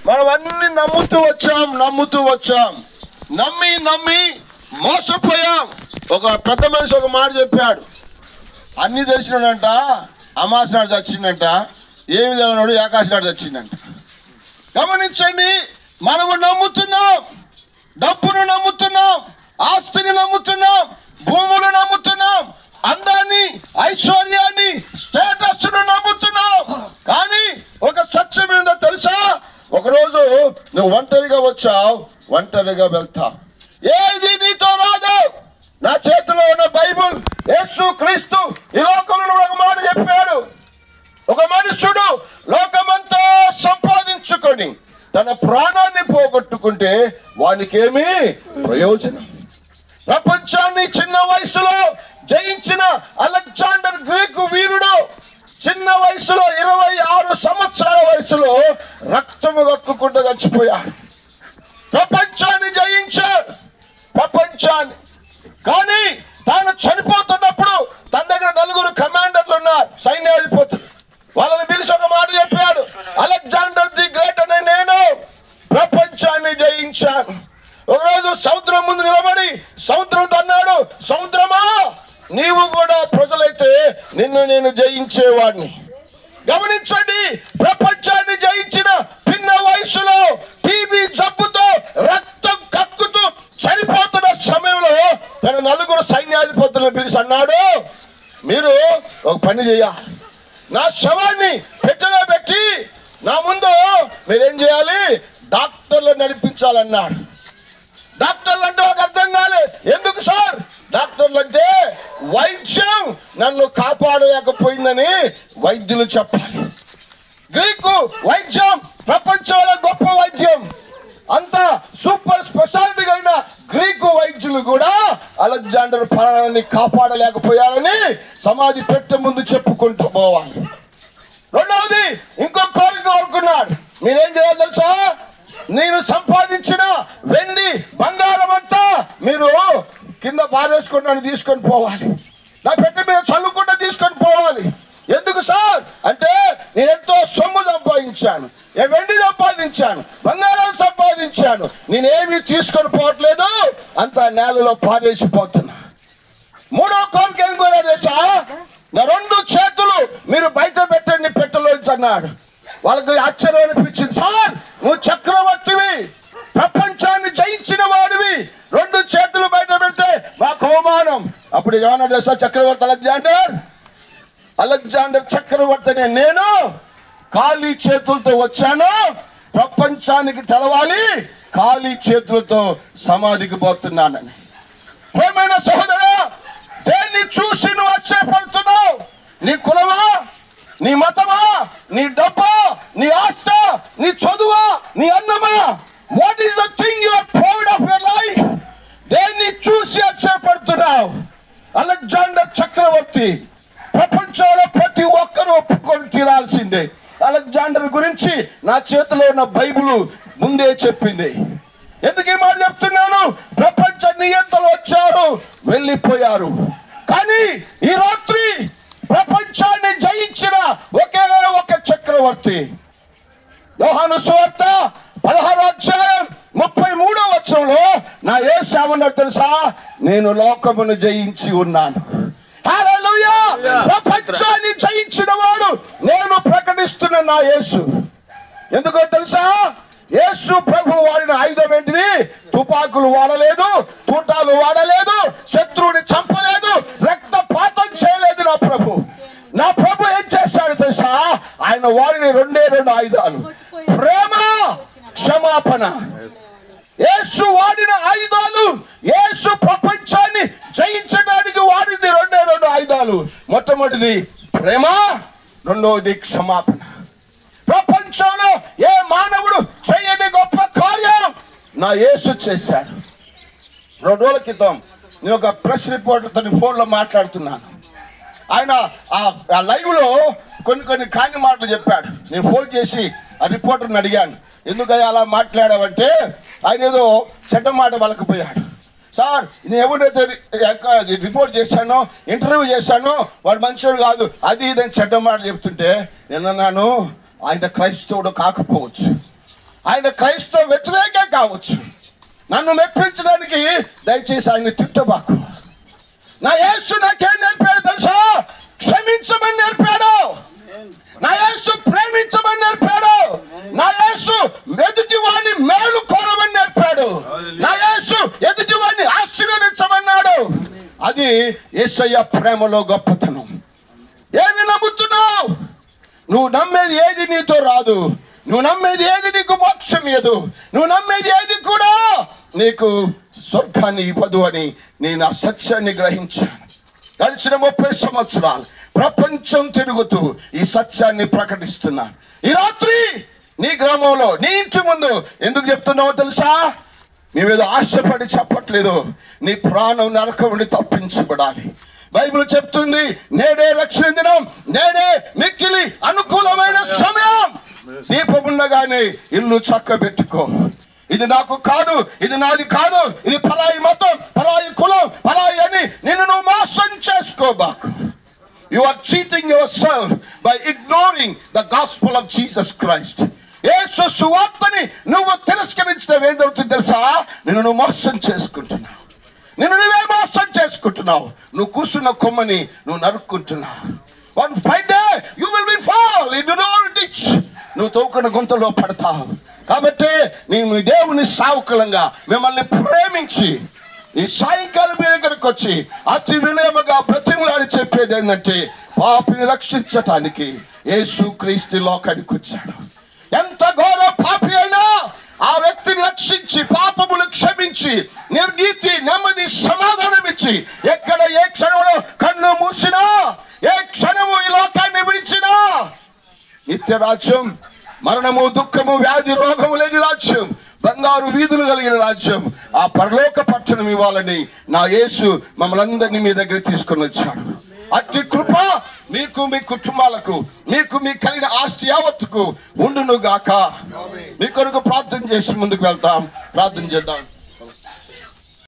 మనం అన్ని నమ్ముతూ వచ్చాం, నమ్మి మోసపోయాం. ఒక పెద్ద మనిషి ఒక మాట చెప్పాడు, అన్ని తెలిసినాడంట అమాస నాడు చచ్చిందంట, ఏమి తెలియనాడు ఏకాశి నాడు చచ్చిందంట. గమనించండి, మనము నమ్ముతున్నాం, డబ్బును నమ్ముతున్నాం, ఆస్తిని నమ్ముతున్నాం, భూములు నమ్ముతున్నాం, అందాన్ని, ఐశ్వర్యాన్ని, స్టేటస్ ను నమ్ముతున్నాం. కానీ ఒక సత్యం ఏందో తెలుసా? ఒకరోజు నువ్వు ఒంటరిగా వచ్చావు, ఒంటరిగా వెళ్తావు. ఏది నీతో రాదు. నా చేతిలో ఉన్న బైబుల్, యేసు క్రీస్తు ఈ లోకంలో ఒక మాట చెప్పాడు, ఒక మనుషుడు లోకమంతా సంపాదించుకొని తన ప్రాణాన్ని పోగొట్టుకుంటే వానికేమీ ప్రయోజనం. ప్రపంచాన్ని చిన్న వయసులో జయించిన అలెగ్జాండర్ గ్రీకు వీరుడు చిన్న వయసులో 26 సంవత్సరాల వయసులో రక్తము కక్కుకుంటూ చచ్చిపోయాడు. ప్రపంచాన్ని జయించాడు, ప్రపంచాన్ని. కానీ తాను చనిపోతున్నప్పుడు తన దగ్గర 4 కమాండర్లు ఉన్నారు, సైన్యాధిపతులు. వాళ్ళని పిలిచి ఒక మాట చెప్పాడు, అలెగ్జాండర్ ది గ్రేట్ అనే నేను ప్రపంచాన్ని జయించాను. ఒకరోజు సముద్రం ముందు నిలబడి సముద్రంతో అన్నాడు, సముద్రమా నీవు కూడా ప్రజలైతే నిన్ను నేను జయించేవాడిని. గమనించండి, ప్రపంచాన్ని జయించిన పిన్న వయసులో టీబీ జబ్బుతో రక్తం కక్కుతూ చనిపోతున్న సమయంలో తన 4 సైన్యాధిపతులను పిలిచి అన్నాడు, మీరు ఒక పని చేయాలి, నా శవాన్ని పెట్టెలో పెట్టి నా ముందు మీరేం చేయాలి, డాక్టర్లు నడిపించాలన్నాడు. డాక్టర్లు అంటే ఒక అర్థం కాలేదు. ఎందుకు సార్? డాక్టర్లు అంటే వైద్యం నన్ను కాపాడలేకపోయిందని వైద్యులు చెప్పాలి. గ్రీకు వైద్యం ప్రపంచంలో గొప్ప వైద్యం, అంత సూపర్ స్పెషాలిటీ అయిన గ్రీకు వైద్యులు కూడా అలెగ్జాండర్ ప్రాణాన్ని కాపాడలేకపోయారని సమాధి పెట్టె ముందు చెప్పుకుంటూ పోవాలి. రెండవది ఇంకో కోరిక కోరుకున్నాడు, మీరేం చేయాలి తెలుసా? నేను సంపాదించిన వెండి బంగారం అంతా మీరు కింద పారేసుకున్నాను తీసుకొని పోవాలి, నా పెట్టె మీద చల్లుకుంటూ తీసుకొని పోవాలి. ఎందుకు సార్ అంటే నేను ఎంతో సొమ్ము సంపాదించాను, వెండి సంపాదించాను, బంగారం సంపాదించాను, నేనేమి తీసుకొని పోవట్లేదు, అంత నేలలో పారేసిపోతున్నా. మూడో కోరిక ఏం కోరా తెలుసా? నా 2 చేతులు మీరు బయట పెట్టండి పెట్టెలో అన్నాడు. వాళ్ళకి ఆశ్చర్యం అనిపించింది, సార్ నువ్వు చక్రవర్తివి, ప్రపంచాన్ని జయించిన వాడివి, 2 చేతులు బయట పెడితే మాకు అవమానం. అప్పుడు ఏమన్నా తెలుసా చక్రవర్తి అలెగ్జాండర్ చక్రవర్తిని నేను ఖాళీ చేతులతో వచ్చాను, ప్రపంచానికి తెలవాలి ఖాళీ చేతులతో సమాధికి పోతున్నానని. ప్రియమైన సహోదరా, దేన్ని చూసి నువ్వు ఆశ్చర్యపడుతున్నావు? నీ కులమా, నీ మతమా, నీ డబ్బా, నీ ఆస్త, నీ చదువా, నీ అన్నమా? What is the thing you are proud of your life? దేన్ని చూసి ఆశ్చర్యపడుతున్నావు? అలెగ్జాండర్ చక్రవర్తి ప్రపంచంలో ప్రతి ఒక్కరూ ఒప్పుకొని తీరాల్సిందే. అలెగ్జాండర్ గురించి నా చేతిలో ఉన్న బైబిల్ ముందే చెప్పింది. ఎందుకు ఈ మాట చెప్తున్నాను? ప్రపంచ నియంతలు వచ్చారు, వెళ్ళిపోయారు. కానీ ఈ రాత్రి ప్రపంచాన్ని జయించిన ఒకే ఒక చక్రవర్తి. యోహాను సువార్త 16వ అధ్యాయం 33వ వచనంలో నా యేసు ఏమన్నాడు తెలుసా? నేను లోకమును జయించి ఉన్నాను. హల్లెలూయా! ప్రపంచాన్ని జయించిన వాడు నేను ప్రకటిస్తున్న నా యేసు. ఎందుకో తెలుసా? యేసు ప్రభు వాడిన ఆయుధం ఏంటిది? తుపాకులు వాడలేదు, తూటాలు వాడలేదు, శత్రువుని చంపలేదు, రక్తపాతం చేయలేదు. నా ప్రభు ఏం చేశాడు తెలుసా? ఆయన వాడిన 2 ఆయుధాలు, ప్రేమ, క్షమాపణ. యేసు వాడిన ఆయుధాలు, యేసు ప్రపంచాన్ని జయించడానికి వాడింది 2 ఆయుధాలు. మొట్టమొదటిది ప్రేమ, రెండవది క్షమాపణ. ప్రపంచంలో ఏ మానవుడు చేయని గొప్ప కార్యం నా యేసు చేశాడు. 2 రోజుల క్రితం నేను ఒక ప్రెస్ రిపోర్టర్తో ఫోన్లో మాట్లాడుతున్నాను. ఆయన ఆ లైవ్ లో కొన్ని కాని మాటలు చెప్పాడు. నేను ఫోన్ చేసి ఆ రిపోర్టర్ని అడిగాను, ఎందుకయ్యా అలా మాట్లాడావంటే ఆయన ఏదో చెడ్డ మాట వలకపోయాడు. సార్ నేను ఎవరైతే రిపోర్ట్ చేశానో, ఇంటర్వ్యూ చేశానో వాడు మంచోడు కాదు, అది ఇదని చెడ్డ మాట చెప్తుంటే నేనన్నాను, ఆయన క్రైస్తవుడు కాకపోవచ్చు, ఆయన క్రైస్తవ వ్యతిరేకే కావచ్చు. నన్ను మెప్పించడానికి దయచేసి ఆయన తిట్టబాకు. నా యేసు నాకేం నేర్పాడు తెలుసా? క్షమించమని నేర్పాడు. నా యేసు ప్రేమించమని నేర్పాడు. నా యేసు ఎదుటి వాడిని మేలు కోరమని నేర్పాడు. నా యేసు ఎదుటి వాడిని ఆశీర్వదించమన్నాడు. అది యేసయ్య ప్రేమలో గొప్పతనం. ఏమి నమ్ముతున్నావు? నువ్వు నమ్మేది ఏది నీతో రాదు. నువ్వు నమ్మేది ఏది నీకు మోక్షం ఇయ్యదు. నువ్వు నమ్మేది ఏది కూడా నీకు స్వర్గాన్ని ఇవ్వదు అని నేను ఆ సత్యాన్ని గ్రహించాను. గడిచిన 30 సంవత్సరాలు ప్రపంచం తిరుగుతూ ఈ సత్యాన్ని ప్రకటిస్తున్నాను. ఈ రాత్రి నీ గ్రామంలో, నీ ఇంటి ముందు ఎందుకు చెప్తున్నావో తెలుసా? మేమేదో ఆశపడి చెప్పట్లేదు. నీ ప్రాణం నరకం నుండి తప్పించబడాలి. బైబిల్ చెప్తుంది, నేడే రక్షణ దినం, నేడే మిక్కిలి అనుకూలమైన సమయం. దీపం ఉండగానే ఇల్లు చక్కబెట్టుకో. ఇది నాకు కాదు, ఇది నాది కాదు, ఇది పరాయి మతం, పరాయి కులం, పరాయి అని నిన్ను నువ్వు మోసం చేసుకోబాకు. You are cheating yourself by ignoring the gospel of Jesus Christ. యేసు సువార్తని నువ్వు తిరస్కరించడం ఏం జరుగుతుంది తెలుసా? నిన్ను నువ్వు మోసం చేసుకుంటున్నావు. నిన్ను నువ్వే మోసం చేసుకుంటున్నావు. నువ్వు కూర్చున్న కొమ్మని నువ్వు నరుక్కుంటున్నావు. One fine day you will be fall into the old ditch. నువ్వు తోకున్న గుంతలో పడతావు. కాబట్టి నేను దేవుని సావుకులంగా మిమ్మల్ని ప్రేమించి ఈ సాయంకాలం మీ దగ్గరకు వచ్చి అతి వినయముగా బ్రతిమలాడి చెప్పేది ఏంటంటే, పాపిని రక్షించటానికి యేసు క్రీస్తు లోకానికి వచ్చాడు. ఎంత ఘోర పాపి అయినా ఆ వ్యక్తిని రక్షించి పాపములు క్షమించి నిర్గీతి నెమ్మది సమాధానం ఇచ్చి ఎక్కడ ఏ క్షణంలో కన్ను మూసినా, ఏ క్షణము ఈ లోకాన్ని విడిచినా నిత్య రాజ్యం, మరణము దుఃఖము వ్యాధి రోగము లేని రాజ్యం, బంగారు వీధులు కలిగిన రాజ్యం, ఆ పరలోక పట్టణం ఇవ్వాలని నా యేసు మమ్మల్ని అందరినీ మీ దగ్గర తీసుకొని వచ్చాడు. అట్టి కృప మీకు, మీ కుటుంబాలకు, మీకు మీ కలిగిన ఆస్తి యావత్తుకు ఉండును గాక. మీ కొరకు ప్రార్థన చేసి ముందుకు వెళ్తాం. ప్రార్థన చేద్దాం.